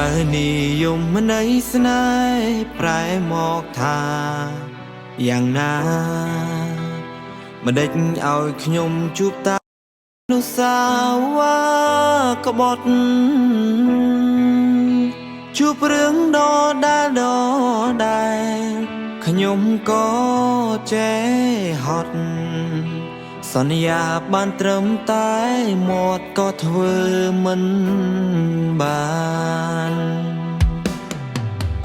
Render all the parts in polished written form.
ើនិយមន័យស្នេហ៍ប្រែមកថាយ៉ាងណាមិនដេចឲ្យខ្ញុំជួបតានុសាវ៉ាក្បត់ជួបរឿងដដែលខ្ញុំក៏ចេះហត់សន្យាបានត្រឹមតែមាត់ក៏ធ្វើមិនបាន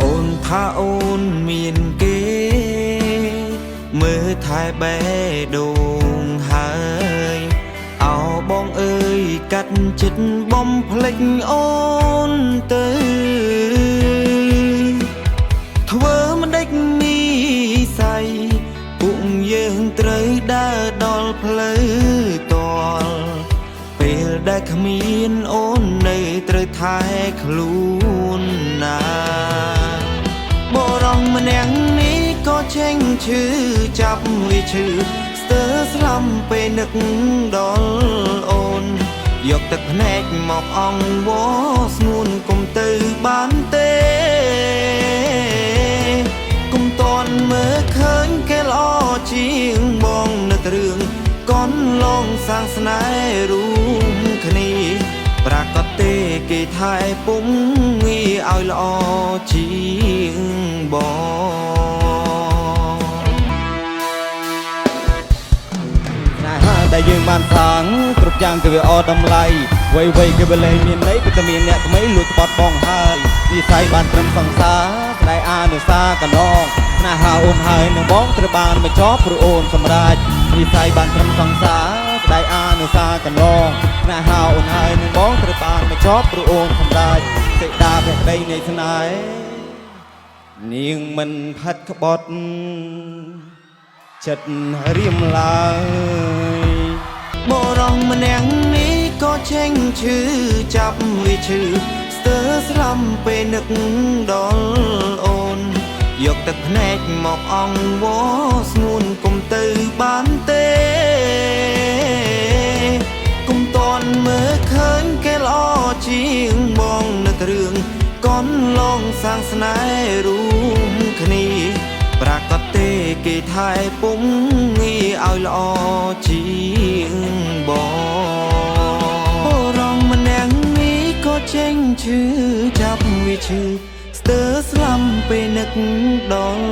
អូនថាអូនមានគេមើលថែបេះដូងហើយអោបងអើយកាត់ចិត្តបំភ្លេចអូនទៅធ្វើមិនដេចមីស័យពួកយើងត្រូវដើរដល់ផ្លូវតលពេលដែលគ្មានអូននៅត្រូវថែខ្លួនណាបរងម្នាក់នេះក៏ចេញឈឺចាប់វាឈឺស្ទើរស្លាប់ពេលនឹកដល់អូនយកទឹកភ្នែកមកអង្វរស្ងួនកុំទៅបានទេកុំតន់មើលឃើញគេល្អជាងបងនៅរឿងកនឡងសាងស្នេហ៍រួមគ្នាប្រកាសទេគេថែពុំងាឲ្យល្អជាងបងដែលយើងបានសាងគ្រប់យ៉ាងគឺវាអត់តម្លៃវ័យគេបលែងមានន័យពេលតែមានអ្នកថ្មីលួចក្បត់បងហើយនិស័យបានត្រឹមសង្សារស្ដាយអានុសាកណងស្នេហាអូនហើយនឹងបងត្រូវបានមកចប់ព្រោះអូនសម្រេចនិស័យបានត្រឹមសង្សារស្ដាយអានុសាកណងស្នេហាអូនហើយនឹងបងត្រូវបានមកចប់ព្រោះអូនសម្រេចសេចក្ដាភក្តីនៃស្នេហ៍នាងមិនផាត់ក្បត់ចិត្តរៀមឡើយបរងម្នាក់នេះក៏ចេញឈឺចាប់វាឈឺស្ទើរស្លាប់ពេលនឹកដល់អូនយកទឹកភ្នែកមកអង្វរស្ងួនកុំទៅបានទេកុំតន់មើលឃើញគេល្អជាងបងនៅរឿងកនឡងសាងស្នេហ៍រួមគ្នាប្រកាសទេគេថែពុំងាឲ្យល្អជាងបងរងម្នាក់នេះក៏ចេញឈឺចាប់វាឈឺស្ទើរស្លាប់ពេលនឹកដល់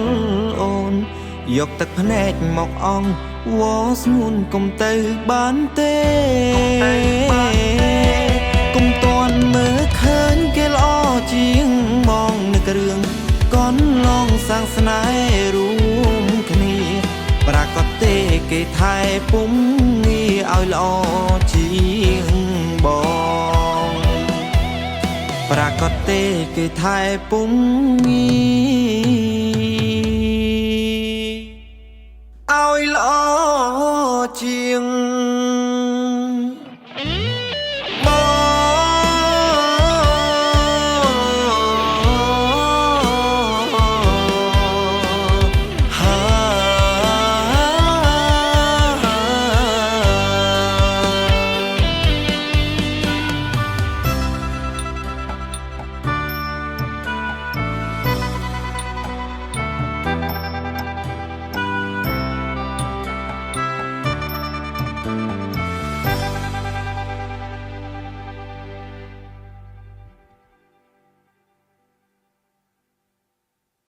អូនយកទឹកភ្នែកមកអង្វរស្ងួនកុំទៅបានទេកុំតន់មើលឃើញគេល្អជាងបងនឹករឿងកនឡងសាងស្នេហ៍រួមគ្នាប្រកាសទេគេថែពុំងាឲ្យល្អជាងបងប្រកាសទេគេថែពុំងា